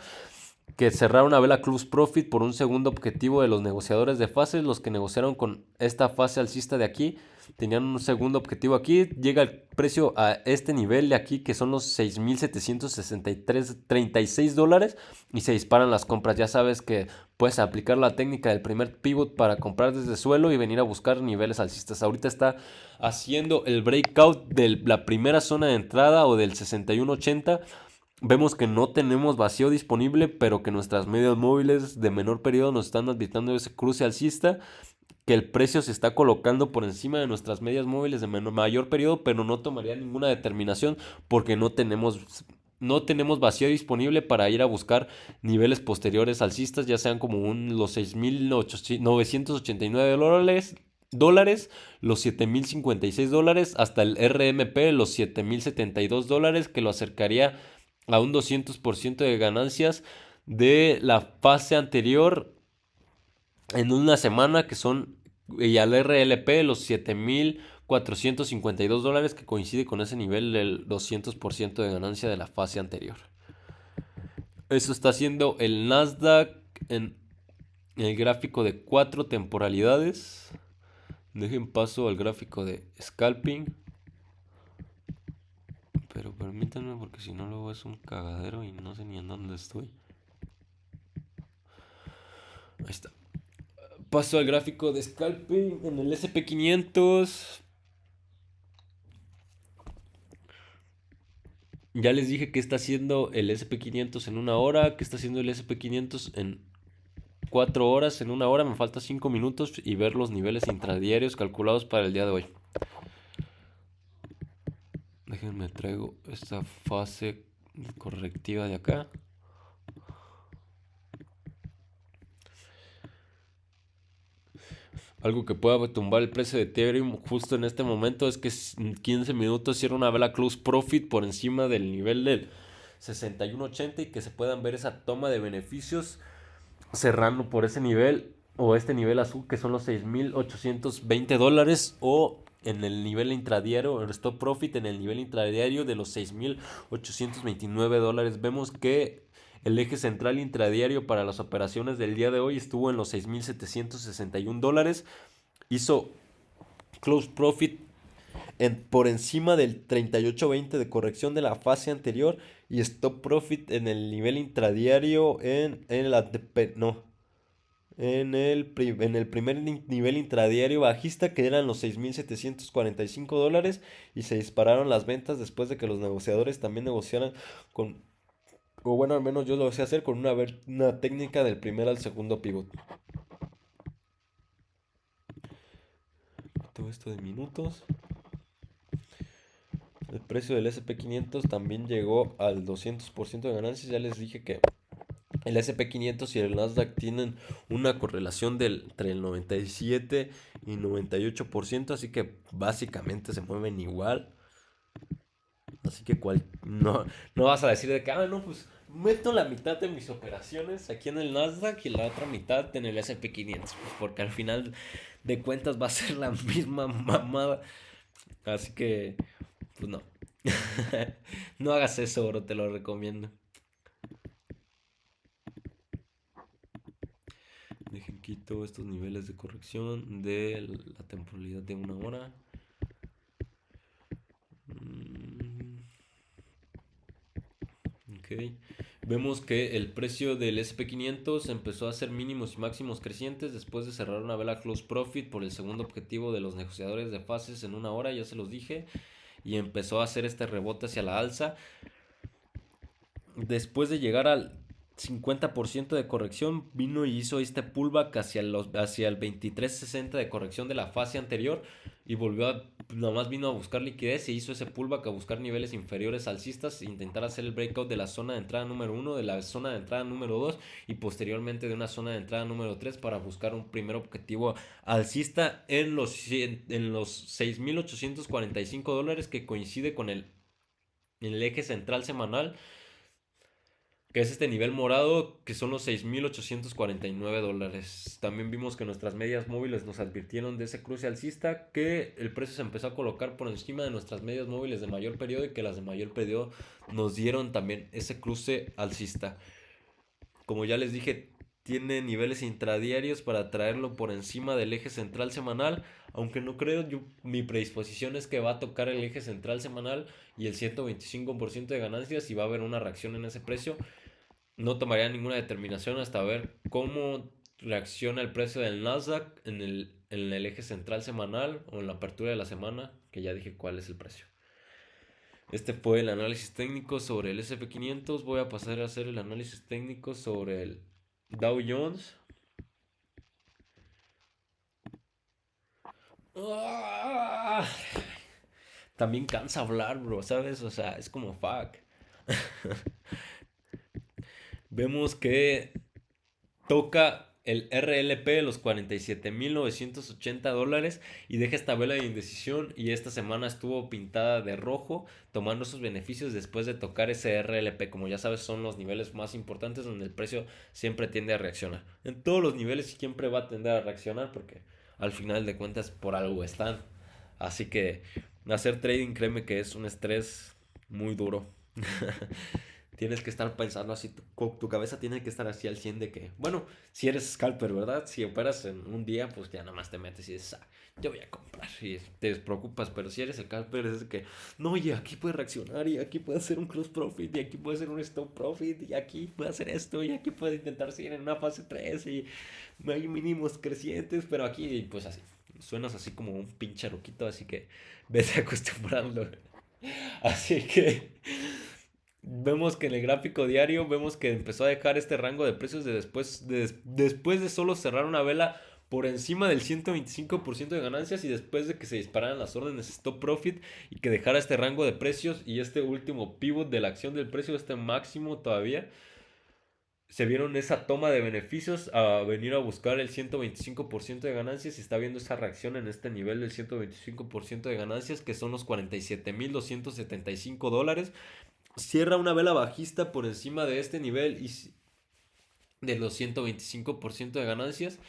Que cerraron una vela close profit por un segundo objetivo de los negociadores de fases. Los que negociaron con esta fase alcista de aquí tenían un segundo objetivo aquí. Llega el precio a este nivel de aquí, que son los $6,763.36, y se disparan las compras. Ya sabes que puedes aplicar la técnica del primer pivot para comprar desde suelo y venir a buscar niveles alcistas. Ahorita está haciendo el breakout de la primera zona de entrada, o del 61.80. Vemos que no tenemos vacío disponible, pero que nuestras medias móviles de menor periodo nos están advirtiendo ese cruce alcista, que el precio se está colocando por encima de nuestras medias móviles de mayor periodo, pero no tomaría ninguna determinación porque no tenemos vacío disponible para ir a buscar niveles posteriores alcistas, ya sean como los $6,989, los $7,056, hasta el RMP, los $7,072, que lo acercaría a un 200% de ganancias de la fase anterior en una semana, que son, y al RLP, los $7,452, que coincide con ese nivel del 200% de ganancia de la fase anterior. Eso está haciendo el Nasdaq en el gráfico de 4 temporalidades. Dejen paso al gráfico de scalping. Pero permítanme, porque si no luego es un cagadero y no sé ni en dónde estoy. Ahí está. Paso al gráfico de scalping en el SP 500. Ya les dije que está haciendo el SP 500 en 1 hora, que está haciendo el SP 500 en 4 horas. En 1 hora me falta 5 minutos y ver los niveles intradiarios calculados para el día de hoy. Déjenme traigo esta fase correctiva de acá. Algo que pueda tumbar el precio de Ethereum justo en este momento es que en 15 minutos cierra una vela close profit por encima del nivel del 61.80 y que se puedan ver esa toma de beneficios cerrando por ese nivel, o este nivel azul, que son los $6,820, o en el nivel intradiario, el stop profit en el nivel intradiario de los $6,829. Vemos que El eje central intradiario para las operaciones del día de hoy estuvo en los $6,761. Hizo close profit por encima del 38.20 de corrección de la fase anterior y stop profit en el nivel intradiario no, en el primer nivel intradiario bajista, que eran los $6,745, y se dispararon las ventas después de que los negociadores también negociaran con, o bueno, al menos yo lo sé hacer con una técnica del primer al segundo pivot. Todo esto de minutos. El precio del SP500 también llegó al 200% de ganancias. Ya les dije que el SP500 y el Nasdaq tienen una correlación entre el 97 y 98%, así que básicamente se mueven igual. Así que no vas a decir de que, no, pues meto la mitad de mis operaciones aquí en el Nasdaq y la otra mitad en el SP500, pues porque al final de cuentas va a ser la misma mamada. Así que, pues no. No hagas eso, bro, te lo recomiendo. Dejen quito estos niveles de corrección de la temporalidad de una hora. Ok. Vemos que el precio del SP500 empezó a hacer mínimos y máximos crecientes después de cerrar una vela close profit por el segundo objetivo de los negociadores de fases en una hora, ya se los dije, y empezó a hacer este rebote hacia la alza. Después de llegar al 50% de corrección, vino y hizo este pullback hacia el 23.60 de corrección de la fase anterior y nomás vino a buscar liquidez e hizo ese pullback a buscar niveles inferiores alcistas, intentar hacer el breakout de la zona de entrada número 1, de la zona de entrada número 2 y posteriormente de una zona de entrada número 3 para buscar un primer objetivo alcista en los $6,845, que coincide con el eje central semanal, que es este nivel morado, que son los $6,849. También vimos que nuestras medias móviles nos advirtieron de ese cruce alcista, que el precio se empezó a colocar por encima de nuestras medias móviles de mayor periodo y que las de mayor periodo nos dieron también ese cruce alcista. Como ya les dije, tiene niveles intradiarios para traerlo por encima del eje central semanal, aunque no creo, mi predisposición es que va a tocar el eje central semanal y el 125% de ganancias y va a haber una reacción en ese precio. No tomaría ninguna determinación hasta ver cómo reacciona el precio del Nasdaq en el eje central semanal o en la apertura de la semana, que ya dije cuál es el precio. Este fue el análisis técnico sobre el SP500. Voy a pasar a hacer el análisis técnico sobre el Dow Jones. También cansa hablar, bro, ¿sabes? O sea, es como fuck. Vemos que toca el RLP, los $47,980, y deja esta vela de indecisión, y esta semana estuvo pintada de rojo, tomando sus beneficios después de tocar ese RLP. Como ya sabes, son los niveles más importantes donde el precio siempre tiende a reaccionar. En todos los niveles siempre va a tender a reaccionar porque al final de cuentas por algo están. Así que hacer trading, créeme que es un estrés muy duro. Tienes que estar pensando así, tu cabeza tiene que estar así al 100 de que, bueno, si eres scalper, ¿verdad? Si operas en un día, pues ya nada más te metes y dices, yo voy a comprar, y te despreocupas. Pero si eres el scalper, es de que, no, y aquí puede reaccionar, y aquí puede hacer un cross profit, y aquí puede hacer un stop profit, y aquí puede hacer esto, y aquí puede intentar seguir en una fase 3 y hay mínimos crecientes, pero aquí, pues así, suenas así como un pinche roquito, así que vete acostumbrando. Así que vemos que en el gráfico diario vemos que empezó a dejar este rango de precios después de solo cerrar una vela por encima del 125% de ganancias y después de que se dispararan las órdenes stop profit y que dejara este rango de precios y este último pivot de la acción del precio, este máximo todavía. Se vieron esa toma de beneficios a venir a buscar el 125% de ganancias y está viendo esa reacción en este nivel del 125% de ganancias, que son los $47,275. Cierra una vela bajista por encima de este nivel y de los 125% de ganancias.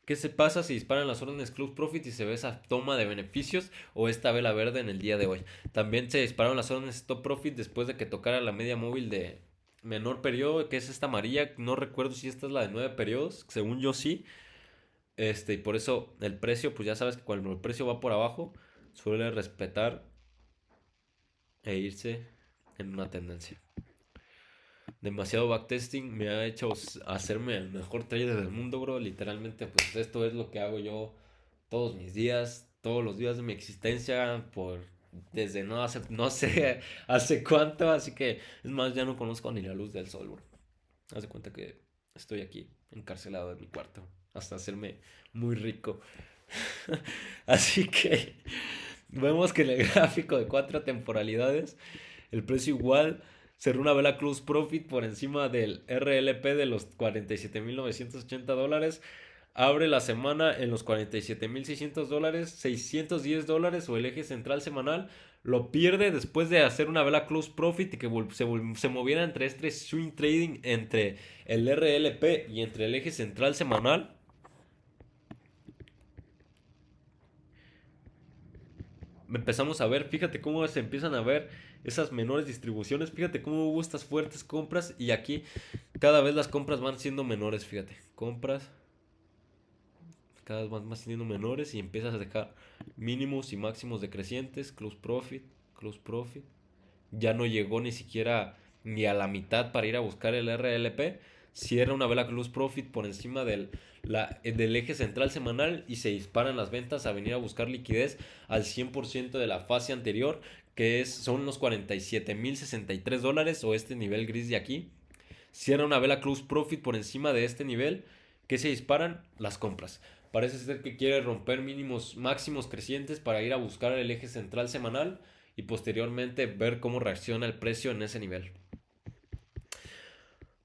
¿Qué se pasa si disparan las órdenes close profit y se ve esa toma de beneficios o esta vela verde en el día de hoy? También se dispararon las órdenes stop profit después de que tocara la media móvil de menor periodo, que es esta amarilla. No recuerdo si esta es la de 9 periodos. Según yo sí. Y por eso el precio, pues ya sabes que cuando el precio va por abajo, suele respetar e irse en una tendencia. Demasiado backtesting me ha hecho hacerme el mejor trader del mundo, bro. Literalmente, pues esto es lo que hago yo todos mis días, todos los días de mi existencia, desde no sé hace cuánto, así que es más, ya no conozco ni la luz del sol, bro. Haz de cuenta que estoy aquí, encarcelado en mi cuarto, hasta hacerme muy rico. Así que vemos que en el gráfico de cuatro temporalidades, el precio igual cerró una vela close profit por encima del RLP de los $47,980. Abre la semana en los $47,600, $610 o el eje central semanal. Lo pierde después de hacer una vela close profit y que se moviera entre este swing trading entre el RLP y entre el eje central semanal. Empezamos a ver, fíjate cómo se empiezan a ver esas menores distribuciones, fíjate cómo hubo estas fuertes compras y aquí cada vez las compras van siendo menores, fíjate, compras cada vez van siendo menores y empiezas a dejar mínimos y máximos decrecientes, close profit, ya no llegó ni siquiera ni a la mitad para ir a buscar el RLP, cierra una vela close profit por encima del eje central semanal y se disparan las ventas a venir a buscar liquidez al 100% de la fase anterior, son los $47,063 o este nivel gris de aquí. Cierra una vela close profit por encima de este nivel, que se disparan las compras. Parece ser que quiere romper mínimos máximos crecientes para ir a buscar el eje central semanal y posteriormente ver cómo reacciona el precio en ese nivel.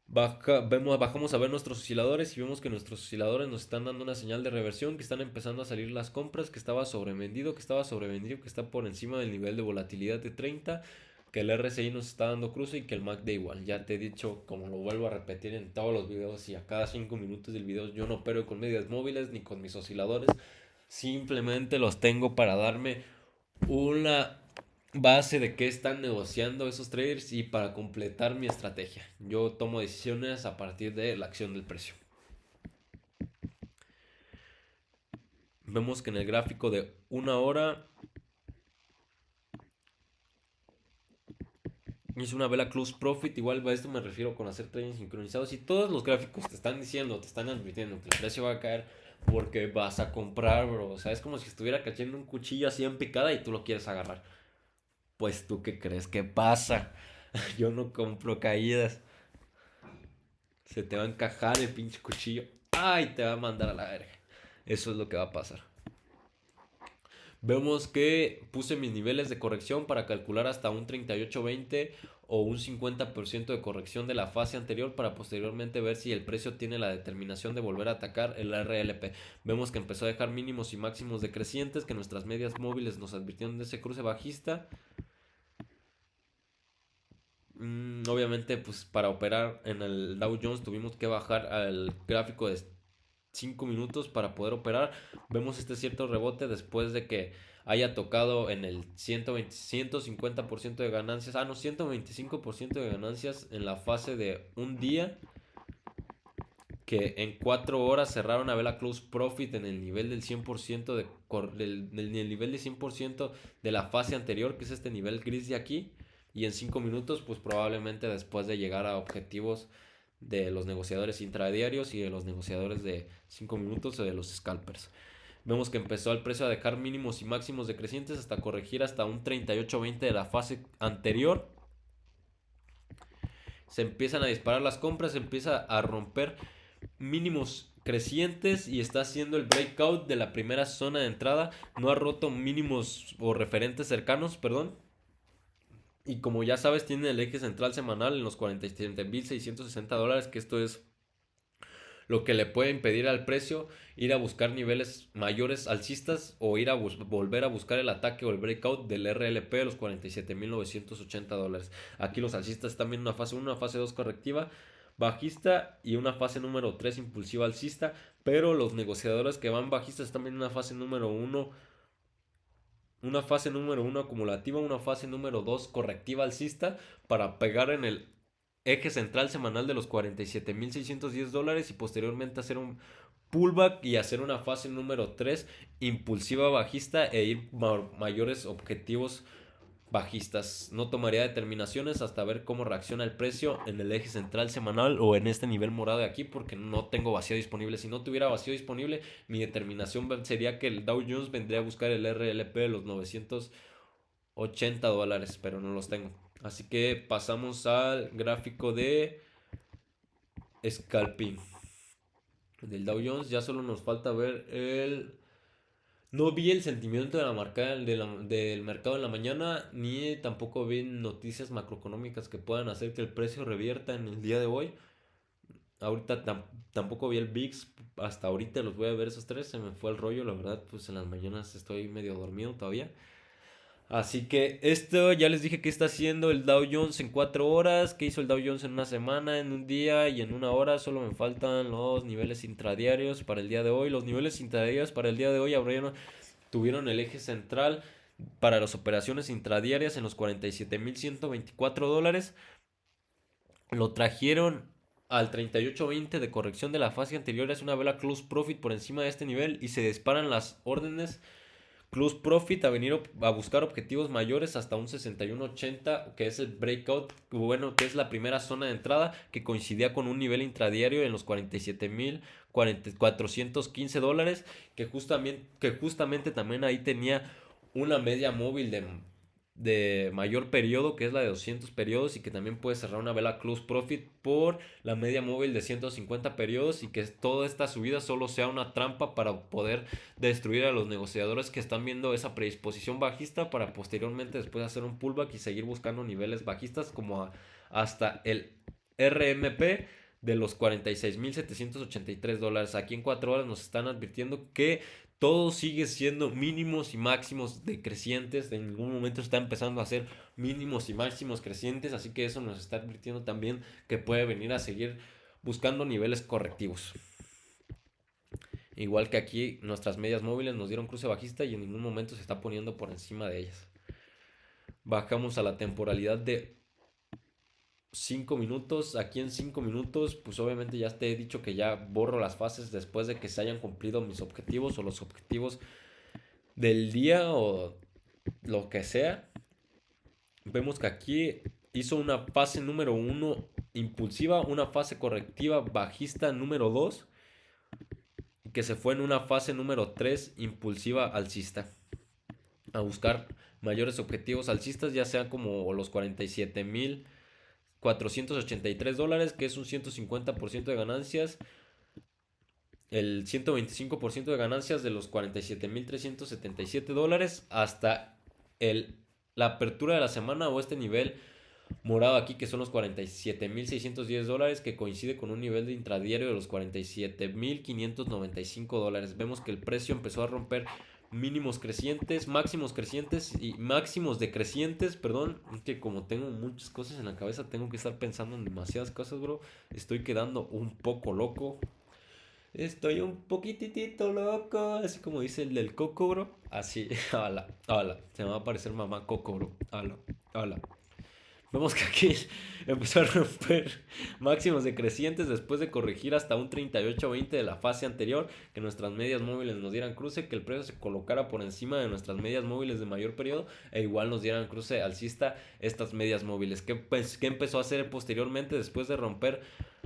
Bajamos a ver nuestros osciladores y vemos que nuestros osciladores nos están dando una señal de reversión, que están empezando a salir las compras, que estaba sobrevendido, que está por encima del nivel de volatilidad de 30, que el RSI nos está dando cruce y que el MACD igual. Ya te he dicho, como lo vuelvo a repetir en todos los videos y a cada 5 minutos del video, yo no opero con medias móviles ni con mis osciladores, simplemente los tengo para darme una base de qué están negociando esos traders y para completar mi estrategia. Yo tomo decisiones a partir de la acción del precio. Vemos que en el gráfico de una hora es una vela close profit. Igual a esto me refiero con hacer trading sincronizados. Y todos los gráficos te están diciendo, te están advirtiendo que el precio va a caer porque vas a comprar, bro. O sea, es como si estuviera cayendo un cuchillo así en picada y tú lo quieres agarrar. Pues tú qué crees que pasa. Yo no compro caídas. Se te va a encajar el pinche cuchillo. Ay, te va a mandar a la verga. Eso es lo que va a pasar. Vemos que puse mis niveles de corrección para calcular hasta un 38.20 o un 50% de corrección de la fase anterior para posteriormente ver si el precio tiene la determinación de volver a atacar el RLP. Vemos que empezó a dejar mínimos y máximos decrecientes, que nuestras medias móviles nos advirtieron de ese cruce bajista. Obviamente, pues para operar en el Dow Jones tuvimos que bajar al gráfico de 5 minutos para poder operar. Vemos este cierto rebote después de que haya tocado en el 120, 150% de ganancias. No, 125% de ganancias en la fase de un día. Que en 4 horas cerraron a vela close profit en el nivel del 100% del nivel de 100% de la fase anterior, que es este nivel gris de aquí. Y en 5 minutos, pues probablemente después de llegar a objetivos de los negociadores intradiarios y de los negociadores de 5 minutos o de los scalpers. Vemos que empezó el precio a dejar mínimos y máximos decrecientes hasta corregir hasta un 38.20 de la fase anterior. Se empiezan a disparar las compras, se empieza a romper mínimos crecientes y está haciendo el breakout de la primera zona de entrada. No ha roto mínimos o referentes cercanos, perdón. Y como ya sabes, tiene el eje central semanal en los $47,660, que esto es lo que le puede impedir al precio ir a buscar niveles mayores alcistas o ir a volver a buscar el ataque o el breakout del RLP de los $47,980. Aquí los alcistas están viendo una fase 1, una fase 2 correctiva bajista y una fase número 3 impulsiva alcista, pero los negociadores que van bajistas están viendo una fase número 1, acumulativa, una fase número 2 correctiva alcista para pegar en el eje central semanal de los $47,610 y posteriormente hacer un pullback y hacer una fase número 3 impulsiva bajista e ir mayores objetivos bajistas. No tomaría determinaciones hasta ver cómo reacciona el precio en el eje central semanal o en este nivel morado de aquí, porque no tengo vacío disponible. Si no tuviera vacío disponible, mi determinación sería que el Dow Jones vendría a buscar el RLP de los $980, pero no los tengo. Así que pasamos al gráfico de scalping del Dow Jones. Ya solo nos falta ver el... No vi el sentimiento de la marca del mercado en la mañana, ni tampoco vi noticias macroeconómicas que puedan hacer que el precio revierta en el día de hoy. Ahorita tampoco vi el VIX, hasta ahorita los voy a ver esos tres, se me fue el rollo, la verdad, pues en las mañanas estoy medio dormido todavía. Así que esto ya les dije que está haciendo el Dow Jones en 4 horas, que hizo el Dow Jones en una semana, en un día y en una hora. Solo me faltan los niveles intradiarios para el día de hoy. Los niveles intradiarios para el día de hoy tuvieron el eje central para las operaciones intradiarias en los $47,124. Lo trajeron al 38.20 de corrección de la fase anterior. Es una vela close profit por encima de este nivel y se disparan las órdenes close profit a venir a buscar objetivos mayores hasta un 61.80, que es el breakout, bueno, que es la primera zona de entrada, que coincidía con un nivel intradiario en los $47,415, que justamente también ahí tenía una media móvil de mayor periodo, que es la de 200 periodos, y que también puede cerrar una vela close profit por la media móvil de 150 periodos, y que toda esta subida solo sea una trampa para poder destruir a los negociadores que están viendo esa predisposición bajista, para posteriormente después hacer un pullback y seguir buscando niveles bajistas como hasta el RMP de los $46,783. Aquí en 4 horas nos están advirtiendo que todo sigue siendo mínimos y máximos decrecientes. En ningún momento está empezando a ser mínimos y máximos crecientes. Así que eso nos está advirtiendo también que puede venir a seguir buscando niveles correctivos. Igual que aquí nuestras medias móviles nos dieron cruce bajista y en ningún momento se está poniendo por encima de ellas. Bajamos a la temporalidad de 5 minutos. Aquí en 5 minutos, pues obviamente ya te he dicho que ya borro las fases después de que se hayan cumplido mis objetivos o los objetivos del día o lo que sea. Vemos que aquí hizo una fase número 1 impulsiva, una fase correctiva bajista número 2, que se fue en una fase número 3 impulsiva alcista, a buscar mayores objetivos alcistas, ya sean como los $47,483, que es un 150% de ganancias, el 125% de ganancias de los $47,377, hasta la apertura de la semana o este nivel morado aquí, que son los $47,610, que coincide con un nivel de intradiario de los $47,595. Vemos que el precio empezó a romper mínimos crecientes, máximos crecientes y máximos decrecientes, perdón, que como tengo muchas cosas en la cabeza, tengo que estar pensando en demasiadas cosas, bro. Estoy quedando un poco loco. Estoy un poquitito loco, así como dice el del Coco, bro. Así, ala, ala. Se me va a aparecer mamá Coco, bro. Ala, ala. Vemos que aquí empezó a romper máximos decrecientes después de corregir hasta un 38.20 de la fase anterior, que nuestras medias móviles nos dieran cruce, que el precio se colocara por encima de nuestras medias móviles de mayor periodo e igual nos dieran cruce alcista estas medias móviles. ¿Qué empezó a hacer posteriormente después de romper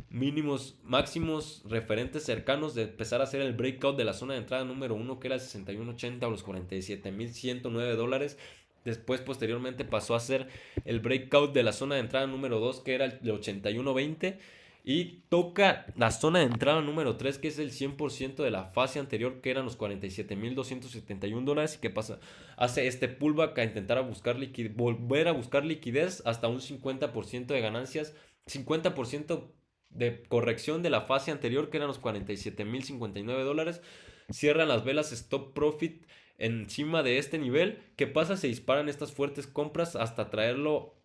mínimos, máximos referentes cercanos, de empezar a hacer el breakout de la zona de entrada número 1, que era el 61.80 o los $47,109? Después, posteriormente, pasó a ser el breakout de la zona de entrada número 2, que era el 81.20. Y toca la zona de entrada número 3, que es el 100% de la fase anterior, que eran los $47,271. ¿Y qué pasa? Hace este pullback a intentar volver a buscar liquidez hasta un 50% de ganancias, 50% de corrección de la fase anterior, que eran los $47,059. Cierran las velas stop profit encima de este nivel. ¿Qué pasa? Se disparan estas fuertes compras hasta traerlo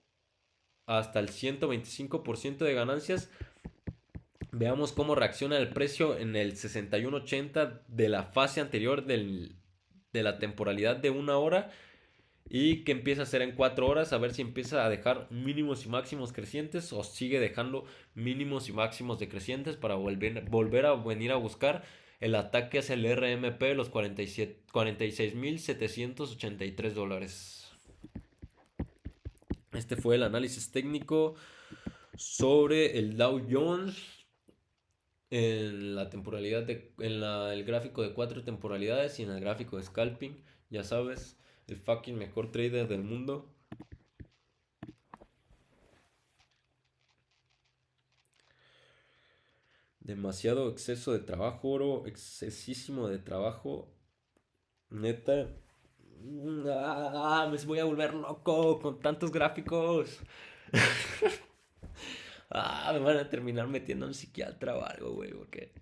hasta el 125% de ganancias. Veamos cómo reacciona el precio en el 61.80 de la fase anterior de la temporalidad de una hora. y que empieza a hacer en 4 horas, a ver si empieza a dejar mínimos y máximos crecientes o sigue dejando mínimos y máximos decrecientes para volver a venir a buscar el ataque hacia el RMP de los 46.783 dólares. Este fue el análisis técnico sobre el Dow Jones en la temporalidad el gráfico de 4 temporalidades y en el gráfico de scalping. Ya sabes, el fucking mejor trader del mundo. Demasiado exceso de trabajo, oro, excesísimo de trabajo. Neta. Me voy a volver loco con tantos gráficos. Me van a terminar metiendo a un psiquiatra o algo, güey, porque...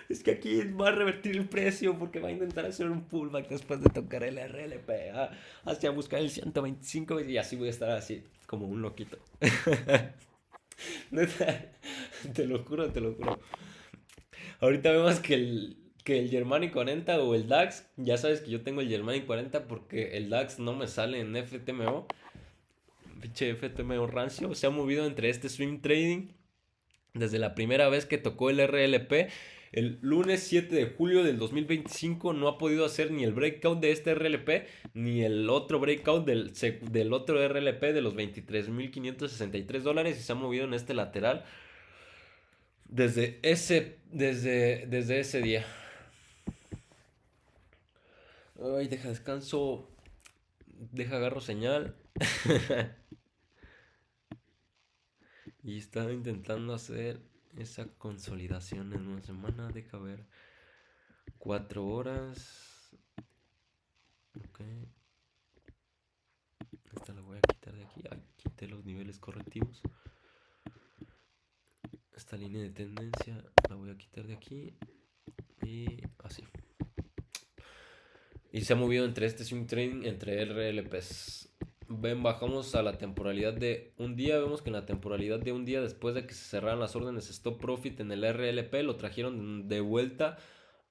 Es que aquí va a revertir el precio porque va a intentar hacer un pullback después de tocar el RLP. Hacia buscar el 125 y así voy a estar así, como un loquito. Te lo juro, te lo juro. Ahorita vemos que el Germanic 40 o el DAX, ya sabes que yo tengo el Germanic 40 porque el DAX no me sale en FTMO. Pinche FTMO rancio. Se ha movido entre este swing trading desde la primera vez que tocó el RLP. El lunes 7 de julio del 2025 no ha podido hacer ni el breakout de este RLP ni el otro breakout del otro RLP de los 23.563 dólares y se ha movido en este lateral desde ese día. Ay, deja descanso. Deja agarro señal. Y estaba intentando hacer esa consolidación en una semana. Deja ver. 4 horas. Ok. Esta la voy a quitar de aquí. Ay, quité los niveles correctivos. Esta línea de tendencia la voy a quitar de aquí. Y así. Y se ha movido entre este swing trading, entre RLPs. Bajamos a la temporalidad de un día. Vemos que en la temporalidad de un día, después de que se cerraran las órdenes stop profit en el RLP, lo trajeron de vuelta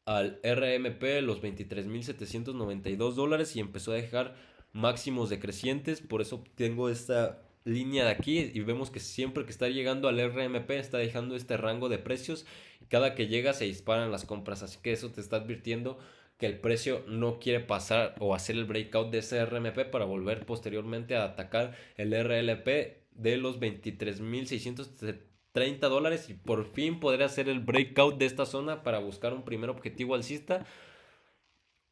al RMP, los 23.792 dólares, y empezó a dejar máximos decrecientes. Por eso tengo esta línea de aquí y vemos que siempre que está llegando al RMP está dejando este rango de precios. Cada que llega se disparan las compras, así que eso te está advirtiendo que el precio no quiere pasar o hacer el breakout de ese RMP para volver posteriormente a atacar el RLP de los 23.630 dólares y por fin poder hacer el breakout de esta zona para buscar un primer objetivo alcista,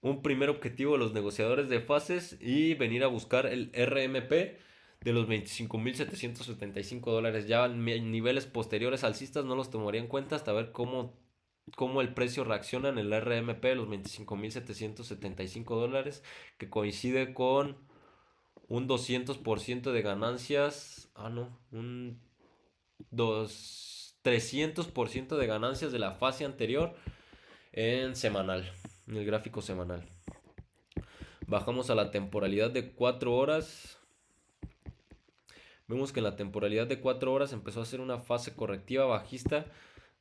un primer objetivo de los negociadores de fases y venir a buscar el RMP de los 25.775 dólares. Ya en niveles posteriores alcistas no los tomaría en cuenta hasta ver cómo el precio reacciona en el RMP de los 25.775 dólares, que coincide con un 200% de ganancias. Un 300% de ganancias de la fase anterior en semanal, en el gráfico semanal. Bajamos a la temporalidad de 4 horas. Vemos que en la temporalidad de 4 horas empezó a hacer una fase correctiva bajista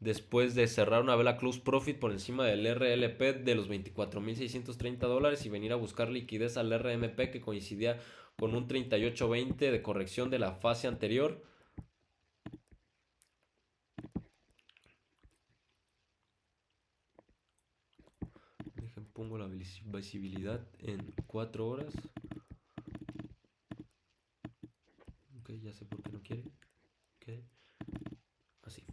después de cerrar una vela close profit por encima del RLP de los 24.630 dólares y venir a buscar liquidez al RMP, que coincidía con un 38.20 de corrección de la fase anterior. Pongo la visibilidad en 4 horas. Ok, ya sé por qué no quiere. Ok, así.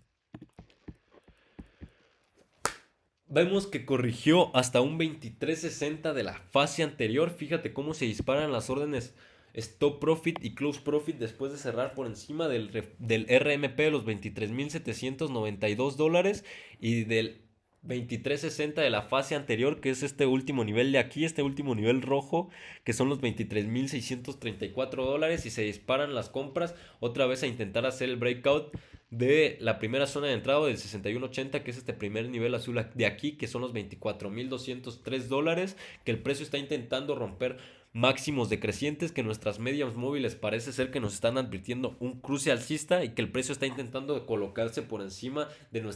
Vemos que corrigió hasta un 23.60 de la fase anterior. Fíjate cómo se disparan las órdenes stop profit y close profit después de cerrar por encima del RMP de los 23.792 dólares y del 23.60 de la fase anterior, que es este último nivel de aquí, este último nivel rojo, que son los 23.634 dólares, y se disparan las compras otra vez a intentar hacer el breakout de la primera zona de entrada del 61.80, que es este primer nivel azul de aquí, que son los 24.203 dólares, que el precio está intentando romper máximos decrecientes, que nuestras medias móviles parece ser que nos están advirtiendo un cruce alcista y que el precio está intentando colocarse por encima de nuestra